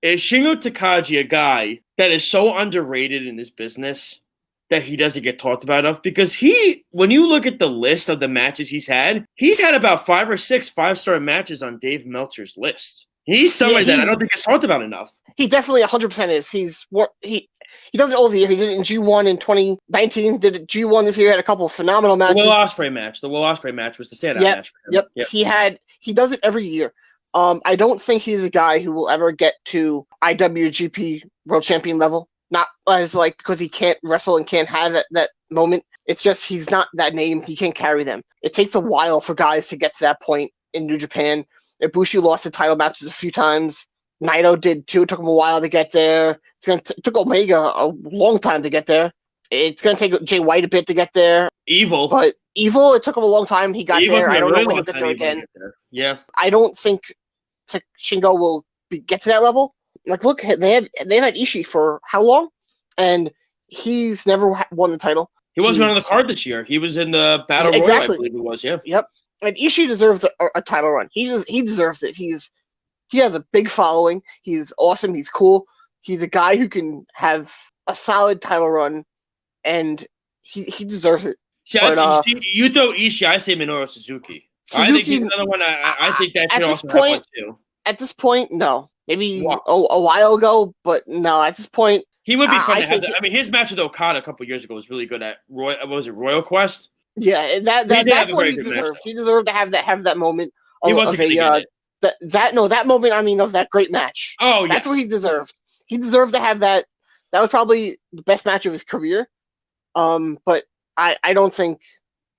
is Shingo Takagi a guy that is so underrated in this business that he doesn't get talked about enough? Because when you look at the list of the matches he's had about 5 or 6 5-star matches on Dave Meltzer's list. He's somebody that I don't think gets talked about enough. He definitely 100% is. He does it all the year. He did it in G1 in 2019. Did it G1 this year. Had a couple of phenomenal matches. The Will Ospreay match was the standout match for him. Yep. He does it every year. I don't think he's a guy who will ever get to IWGP World Champion level. Not as because he can't wrestle and can't have that moment. It's just he's not that name. He can't carry them. It takes a while for guys to get to that point in New Japan. Ibushi lost the title matches a few times. Naito did too. It took him a while to get there. It took Omega a long time to get there. It's going to take Jay White a bit to get there. Evil, it took him a long time. He got there. I don't know when he'll get there again. Yeah. I don't think Shingo will get to that level. Look, they've had Ishii for how long? And he's never won the title. He wasn't on the card this year. He was in the Battle Royal, I believe it was, yeah. Yep. And Ishii deserves a title run. He deserves it. He has a big following. He's awesome. He's cool. He's a guy who can have a solid title run, and he deserves it. See, you throw Ishii, I say Minoru Suzuki. I think he's another one. I think that should also happen too. At this point, no. Maybe a while ago, but no. At this point, he would be fun to have. His match with Okada a couple years ago was really good at Royal Quest? Yeah, that's what he deserved. He deserved to have that moment. He wasn't going to get it. That moment. Of that great match. Oh, that's what he deserved. He deserved to have that. That was probably the best match of his career. But I don't think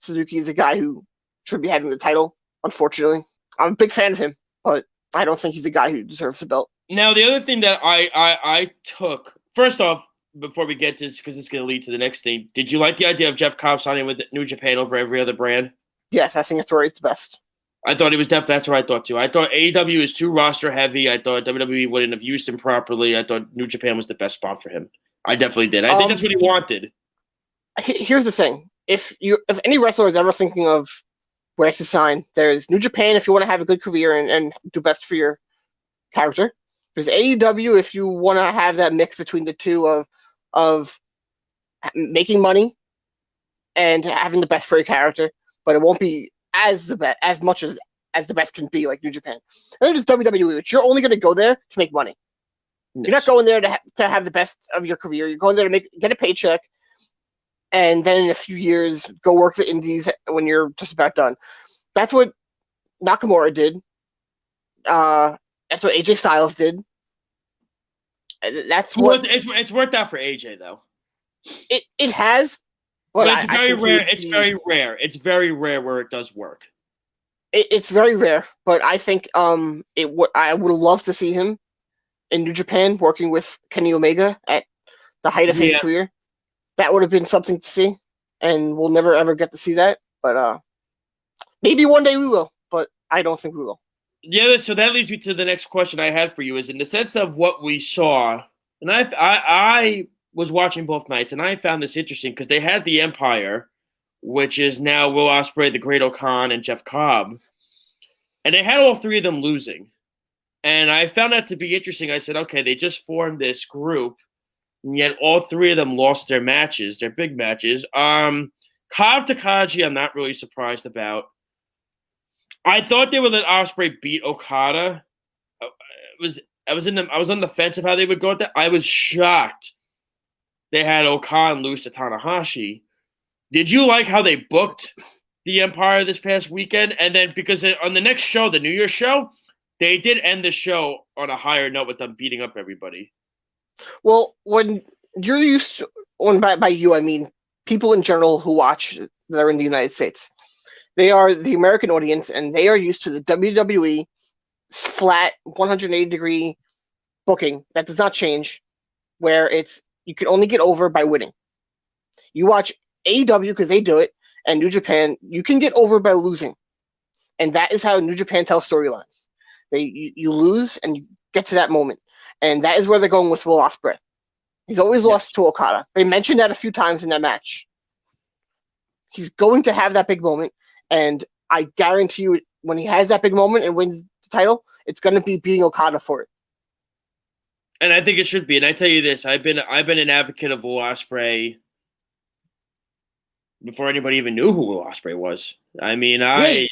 Suzuki is the guy who should be having the title. Unfortunately, I'm a big fan of him, but I don't think he's the guy who deserves the belt. Now, the other thing that I took, first off, before we get to this, because it's going to lead to the next thing, did you like the idea of Jeff Cobb signing with New Japan over every other brand? Yes, I think that's where he's the best. I thought he was definitely, that's what I thought too. I thought AEW is too roster heavy. I thought WWE wouldn't have used him properly. I thought New Japan was the best spot for him. I definitely did. I think that's what he wanted. Here's the thing. If any wrestler is ever thinking of where to sign, there's New Japan if you want to have a good career and do best for your character. There's AEW if you want to have that mix between the two of making money and having the best for your character, but it won't be as much as the best can be, like New Japan. And then there's WWE, which you're only going to go there to make money. Yes. You're not going there to have the best of your career. You're going there to get a paycheck, and then in a few years, go work the indies when you're just about done. That's what Nakamura did. That's what AJ Styles did. That's what it's worked out for AJ though. It has, but it's very rare. It's very rare. It's very rare where it does work. It's very rare, but I think I would love to see him in New Japan working with Kenny Omega at the height of his career. That would have been something to see, and we'll never ever get to see that. But maybe one day we will, but I don't think we will. Yeah, so that leads me to the next question I had for you, is in the sense of what we saw, and I was watching both nights, and I found this interesting because they had the Empire, which is now Will Ospreay, the Great O'Khan, and Jeff Cobb, and they had all three of them losing. And I found that to be interesting. I said, okay, they just formed this group, and yet all three of them lost their matches, their big matches. Cobb Takagi, I'm not really surprised about. I thought they would let Ospreay beat Okada. I was on the fence of how they would go with that. I was shocked they had O'Khan lose to Tanahashi. Did you like how they booked the Empire this past weekend? And then because on the next show, the New Year's show, they did end the show on a higher note with them beating up everybody. Well, when you're used to, by you, I mean people in general who watch that are in the United States. They are the American audience, and they are used to the WWE flat 180-degree booking that does not change, where you can only get over by winning. You watch AEW because they do it, and New Japan, you can get over by losing. And that is how New Japan tells storylines. You lose, and you get to that moment. And that is where they're going with Will Ospreay. He's always lost to Okada. They mentioned that a few times in that match. He's going to have that big moment. And I guarantee you, when he has that big moment and wins the title, it's going to be beating Okada for it. And I think it should be. And I tell you this, I've been an advocate of Will Ospreay before anybody even knew who Will Ospreay was. I mean,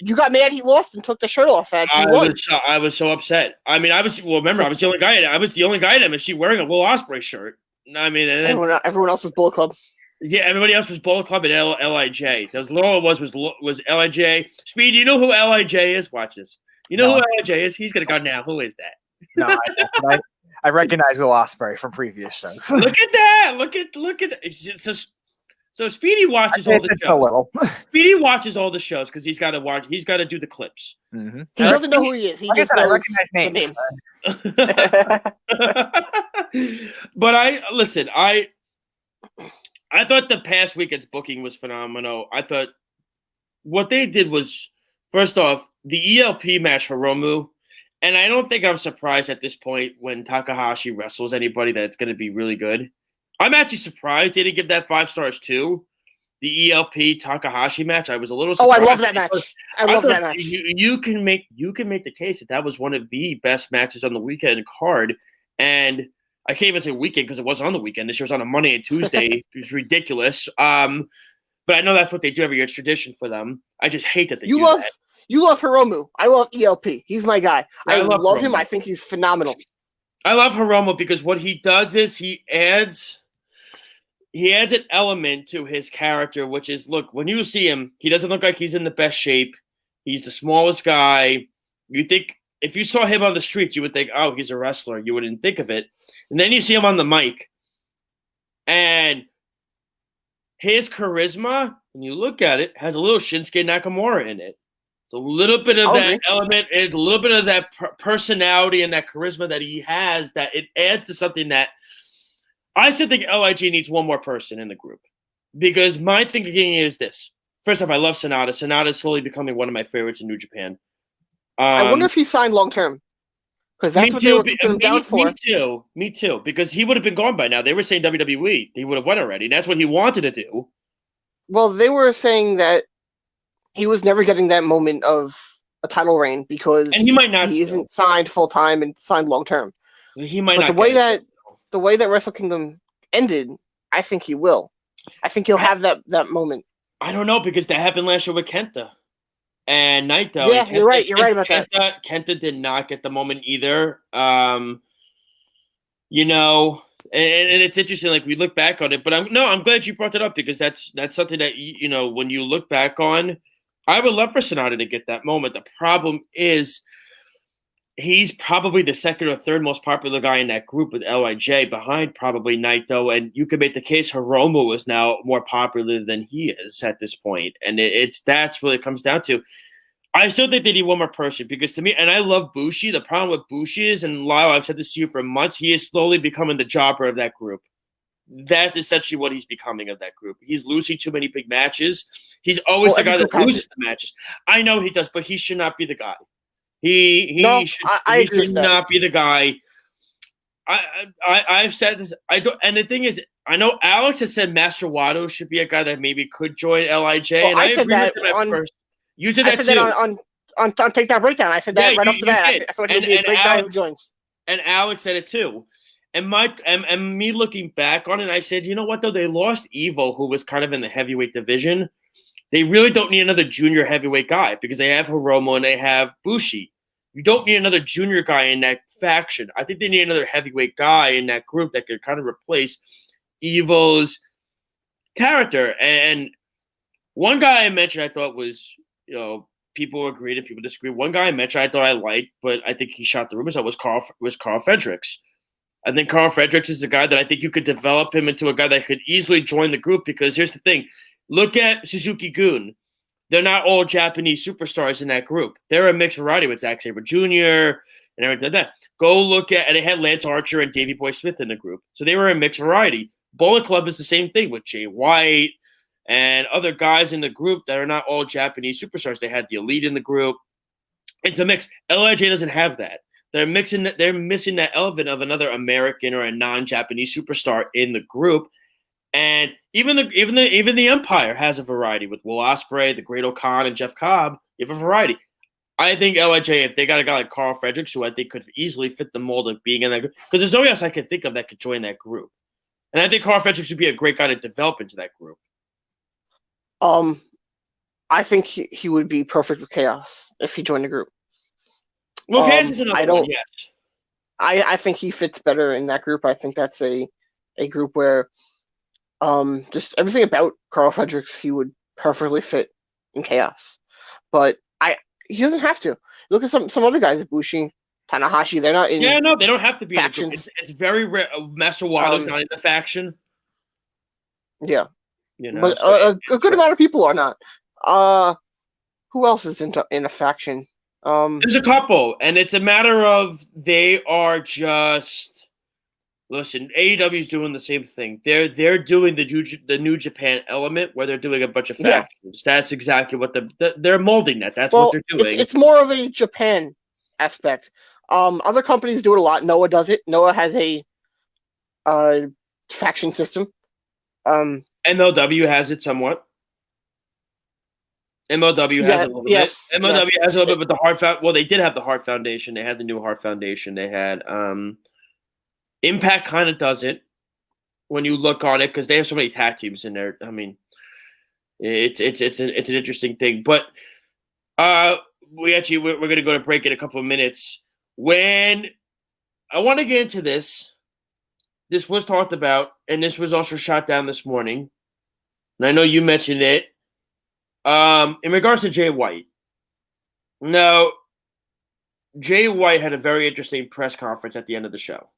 you got mad he lost and took the shirt off at G1. I was so upset. I mean, remember, I was the only guy at MSG wearing a Will Ospreay shirt. I mean, and then, everyone else was Bullet Club. Yeah, everybody else was Bullet Club and LIJ. That was all it was LIJ. Speed, you know who LIJ is? Watch this. You know who LIJ is? He's gonna go now. Who is that? No, I recognize Will Ospreay from previous shows. Look at that! Look at that! So Speedy watches all the shows. Speedy watches all the shows because he's got to watch. He's got to do the clips. Mm-hmm. He doesn't know who he is. He just knows I recognize names. But I thought the past weekend's booking was phenomenal. I thought what they did was, first off, the ELP match Hiromu, and I don't think I'm surprised at this point when Takahashi wrestles anybody that it's going to be really good. I'm actually surprised they didn't give that 5 stars too. The ELP Takahashi match, I was a little surprised. Oh, I love that match. I love that match. You can make the case that was one of the best matches on the weekend card, and I can't even say weekend because it wasn't on the weekend. This year was on a Monday and Tuesday. It was ridiculous. But I know that's what they do every year. It's tradition for them. I just hate that they do that. You love Hiromu. I love ELP. He's my guy. I love him. I think he's phenomenal. I love Hiromu because what he does is he adds an element to his character, which is, look, when you see him, he doesn't look like he's in the best shape. He's the smallest guy. You think if you saw him on the street, you would think, oh, he's a wrestler. You wouldn't think of it. And then you see him on the mic. And his charisma, when you look at it, has a little Shinsuke Nakamura in it. It's a little bit of that element, it's a little bit of that personality and that charisma that he has, that it adds to something that I still think LIG needs one more person in the group. Because my thinking is this. First off, I love Sonata. Sonata is slowly becoming one of my favorites in New Japan. I wonder if he signed long term. Because that's what they were keeping him down for. Me too. Because he would have been gone by now. They were saying WWE. He would have won already. And that's what he wanted to do. Well, they were saying that he was never getting that moment of a title reign because and he isn't signed full time and signed long term. He might but not. The way that Wrestle Kingdom ended, I think he will. I think he'll have that moment. I don't know because that happened last year with Kenta and Naito. Yeah, you're right. You're right about that. Kenta did not get the moment either. You know, and it's interesting. Like we look back on it, but I'm glad you brought that up because that's something that you know when you look back on. I would love for Sonata to get that moment. The problem is he's probably the second or third most popular guy in that group with LIJ behind probably Naito. And you could make the case Hiromu is now more popular than he is at this point. And that's what it comes down to. I still think they need one more person because to me, and I love Bushi. The problem with Bushi is, and Lyle, I've said this to you for months, he is slowly becoming the jobber of that group. That's essentially what he's becoming of that group. He's losing too many big matches. He's always the guy that loses the matches. I know he does, but he should not be the guy. He should not be the guy. I've said this. I don't. And the thing is, I know Alex has said Master Wato should be a guy that maybe could join LIJ. Well, and I said agree that with him at first. You said that too. on Takedown Breakdown. I said that right off the bat. I thought he'd be a great guy who joins. And Alex said it too. And me looking back on it, I said, you know what, though? They lost Evo, who was kind of in the heavyweight division. They really don't need another junior heavyweight guy because they have Hiromu and they have Bushi. You don't need another junior guy in that faction. I think they need another heavyweight guy in that group that could kind of replace Evo's character. And one guy I mentioned I thought was, you know, people agreed and people disagree. One guy I mentioned I thought I liked, but I think he shot the rumors out was Carl Fredericks. I think Carl Fredericks is a guy that I think you could develop him into a guy that could easily join the group because here's the thing. Look at Suzuki-gun. They're not all Japanese superstars in that group. They're a mixed variety with Zack Sabre Jr. and everything like that. Go look at – and they had Lance Archer and Davey Boy Smith in the group. So they were a mixed variety. Bullet Club is the same thing with Jay White and other guys in the group that are not all Japanese superstars. They had the Elite in the group. It's a mix. LIJ doesn't have that. They're missing that element of another American or a non-Japanese superstar in the group. And even the Empire has a variety with Will Ospreay, the Great O'Khan, and Jeff Cobb. You have a variety. I think LIJ, if they got a guy like Carl Fredericks, who I think could easily fit the mold of being in that group, because there's nobody else I can think of that could join that group. And I think Carl Fredericks would be a great guy to develop into that group. I think he would be perfect with Chaos if he joined the group. Well, Chaos is another one, yes. I think he fits better in that group. I think that's a group where just everything about Carl Fredericks, he would perfectly fit in Chaos. But he doesn't have to. Look at some other guys, Ibushi, Tanahashi. They're not in. Yeah, no, they don't have to be factions. It's very rare. Master Wado's not in the faction. Yeah, but so a good amount of people are not. Who else is in a faction? There's a couple, and it's a matter of they are just. Listen, AEW is doing the same thing. They're doing the New Japan element where they're doing a bunch of factions. Yeah. That's exactly what they're molding that. That's what they're doing. It's more of a Japan aspect. Other companies do it a lot. Noah does it. Noah has a faction system. MLW has it somewhat. MLW has a little bit. MLW has a little bit, but the Heart they did have the Heart Foundation. They had the new Heart Foundation. They had Impact kind of does it when you look on it because they have so many tag teams in there. I mean, it's an interesting thing. But we're going to go to break in a couple of minutes. When I want to get into this was talked about, and this was also shot down this morning. And I know you mentioned it. In regards to Jay White. Now, Jay White had a very interesting press conference at the end of the show,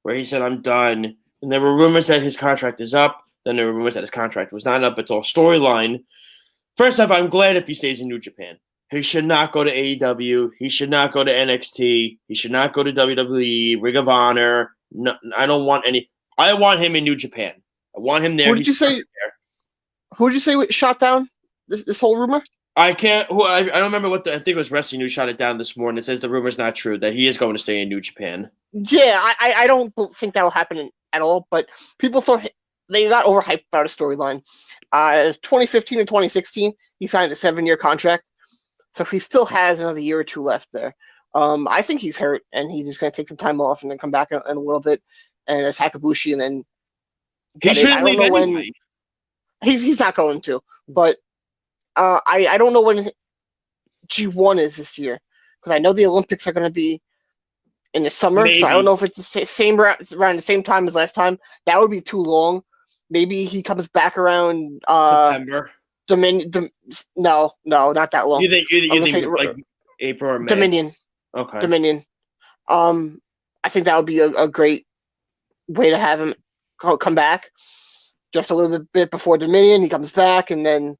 where he said, I'm done. And there were rumors that his contract is up. Then there were rumors that his contract was not up. It's all storyline. First off, I'm glad if he stays in New Japan. He should not go to AEW. He should not go to NXT. He should not go to WWE, Ring of Honor. No, I don't want any. I want him in New Japan. I want him there. Who did you say shot down this whole rumor? I can't. I don't remember what I think it was Wrestling News shot it down this morning. It says the rumor's not true, that he is going to stay in New Japan. Yeah, I don't think that will happen at all, but people thought they got overhyped about a storyline. 2015 and 2016, he signed a 7-year contract, so he still has another year or two left there. I think he's hurt, and he's just going to take some time off and then come back in a little bit and attack Ibushi and then get it. I don't know when. He's not going to, but I don't know when G1 is this year because I know the Olympics are going to be in the summer. Maybe. So I don't know if it's the around the same time as last time. That would be too long. Maybe he comes back around September. No, not that long. You think like April or May? Dominion. Okay. Dominion. I think that would be a great way to have him come back. Just a little bit before Dominion, he comes back and then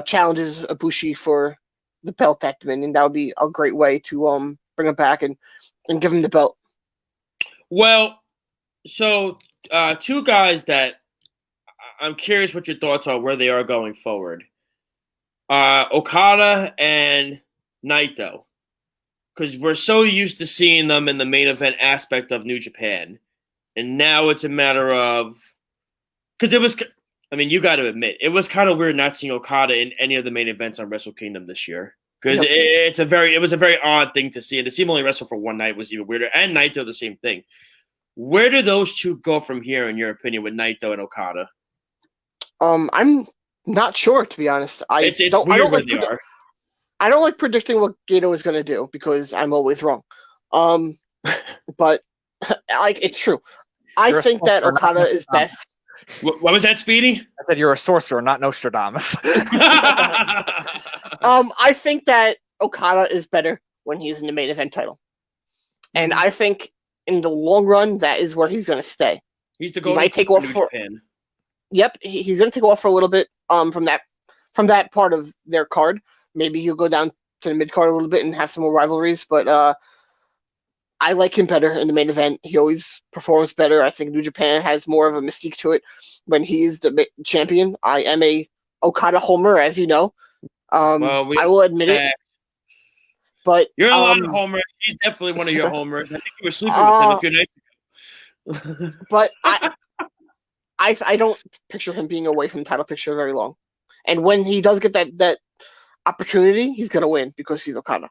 challenges Ibushi for the belt at Dominion. That would be a great way to bring him back and give him the belt. Well, so two guys that I'm curious what your thoughts are, where they are going forward. Okada and Naito. Because we're so used to seeing them in the main event aspect of New Japan. And now it's a matter of... Because it was... I mean, you got to admit, it was kind of weird not seeing Okada in any of the main events on Wrestle Kingdom this year. Because it was a very odd thing to see. And to see him only wrestle for one night was even weirder. And Naito, the same thing. Where do those two go from here, in your opinion, with Naito and Okada? I'm not sure, to be honest. I don't like predicting what Gato is going to do because I'm always wrong. But it's true. I think that Okada is best. What was that, Speedy? I said you're a sorcerer, not Nostradamus. I think that Okada is better when he's in the main event title. And I think in the long run, that is where he's going to stay. He's the golden. He might take off for Japan. Yep, he's going to take off for a little bit from that part of their card. Maybe he'll go down to the mid card a little bit and have some more rivalries, but I like him better in the main event. He always performs better. I think New Japan has more of a mystique to it when he's the champion. I am a Okada homer, as you know. I will admit it. But you're a lot of homers. He's definitely one of your homers. I think you were sleeping with him a few nights ago. But I don't picture him being away from the title picture very long. And when he does get that opportunity, he's gonna win because he's Okada.